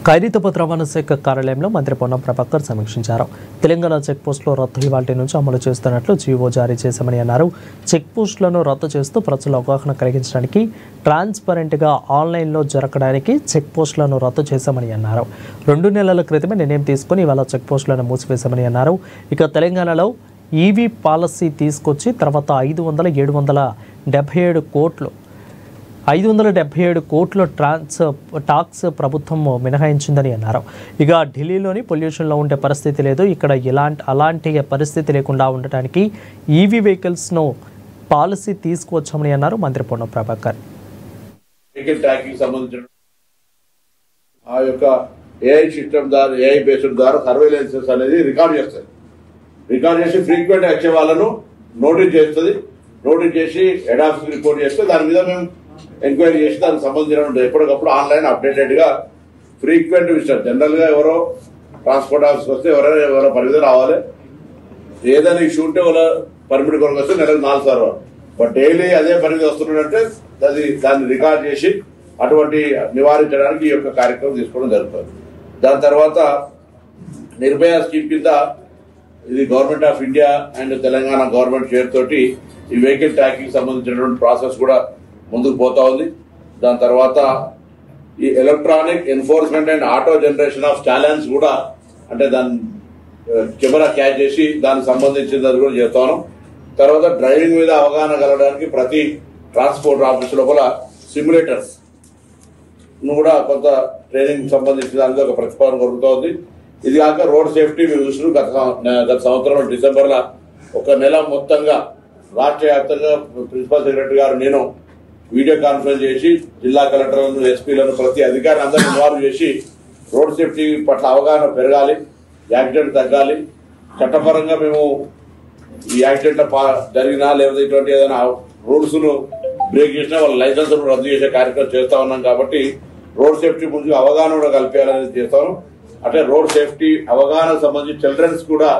ఖైరతాబాద్ రవాణా శాఖ కార్యాలయంలో మంత్రి పొన్నం ప్రభాకర్ సమీక్షించారు. తెలంగాణ చెక్ పోస్టులో రద్దు ఇవాల్టి నుంచి అమలు చేస్తున్నట్లు జీవో జారీ చేశామని అన్నారు. చెక్ పోస్టులను రద్దు చేస్తూ ప్రజల అవగాహన కలిగించడానికి ట్రాన్స్పరెంట్గా ఆన్లైన్లో జరగడానికి చెక్ పోస్టులను రద్దు చేశామని అన్నారు. 2 నెలల క్రితమే నిర్ణయం తీసుకుని ఇవాళ చెక్ పోస్టులను మూసివేశామని అన్నారు. ఇక తెలంగాణలో ఈవీ పాలసీ తీసుకొచ్చి తర్వాత 577 కోట్ల టాక్స్ ప్రభుత్వం మినహాయించిందని అన్నారు. ఇక ఢిల్లీలోని పొల్యూషన్లో ఉండే పరిస్థితి లేదు. ఇక్కడ అలాంటి పరిస్థితి లేకుండా ఉండటానికి ఈవీ వెహికల్స్ను పాలసీ తీసుకువచ్చామని అన్నారు మంత్రి పొన్నం ప్రభాకర్. ఆ యొక్క ఏఐ సిస్టమ్ ద్వారా ఏఐ బేస్డ్ ద్వారా సర్వేలెన్సెస్ అనేది రికార్డ్ చేస్తుంది. రికార్డ్ చేసి ఫ్రీక్వెంట్ వచ్చే వాళ్ళను నోటీస్ చేస్తుంది. నోటీస్ చేసి హెడ్ ఆఫీస్ రిపోర్ట్ చేస్తే దాని మీద మేము ఎంక్వైరీ చేసి దానికి సంబంధించిన ఎప్పటికప్పుడు ఆన్లైన్ అప్డేటెడ్ గా ఫ్రీక్వెంట్ విజిటర్ జనరల్ గా ఎవరో ట్రాన్స్పోర్ట్ ఆఫీస్కి వస్తే ఎవరో పరిమితి రావాలి. ఏదైనా ఇష్యూ ఉంటే వాళ్ళ పర్మిట్ కొరకు వస్తే నెలకు 4 సార్లు. బట్ డైలీ అదే పరిమితి వస్తున్నట్టే దాన్ని రికార్డ్ చేసి అటువంటి నివారించడానికి ఈ యొక్క కార్యక్రమం తీసుకోవడం జరుగుతుంది. దాని తర్వాత నిర్భయ స్కీమ్ కింద ఇది government of India and Telangana government share తోటి ఈ వెహికల్ ట్యాక్సింగ్ సంబంధించినటువంటి ప్రాసెస్ కూడా ముందుకు పోతా ఉంది. దాని తర్వాత ఈ electronic enforcement and auto generation of challenge కూడా అంటే దాని కెమెరా క్యాచ్ చేసి దానికి సంబంధించినది కూడా చేస్తాను. తర్వాత డ్రైవింగ్ మీద అవగాహన కలగడానికి ప్రతి ట్రాన్స్పోర్ట్ ఆఫీస్ లోపల సిమ్యులేటర్స్ కూడా కొంత ట్రైనింగ్ సంబంధించిన దానికి ఒక ప్రతిపాదన కొడుతోంది. ఇది కాక రోడ్ సేఫ్టీ మీరు చూసిన గత సంవత్సరం డిసెంబర్లో 1 నెల మొత్తంగా రాష్ట్ర వ్యాప్తంగా ప్రిన్సిపల్ సెక్రటరీ గారు నేను వీడియో కాన్ఫరెన్స్ చేసి జిల్లా కలెక్టర్లను ఎస్పీలను ప్రతి అధికారిని అందరినీ ఇన్వాల్వ్ చేసి రోడ్ సేఫ్టీ పట్ల అవగాహన పెరగాలి, యాక్సిడెంట్ తగ్గాలి. చట్టపరంగా మేము ఈ యాక్సిడెంట్ జరిగినా లేకపోతే ఇటువంటి ఏదైనా రూల్స్ ను బ్రేక్ చేసినా వాళ్ళ లైసెన్స్ రద్దు చేసే కార్యక్రమం చేస్తా ఉన్నాం. కాబట్టి రోడ్ సేఫ్టీ ముందు అవగాహన కూడా కల్పించాలని చేస్తాను. అంటే రోడ్ సేఫ్టీ అవగాహన సంబంధించి చిల్డ్రన్స్ కూడా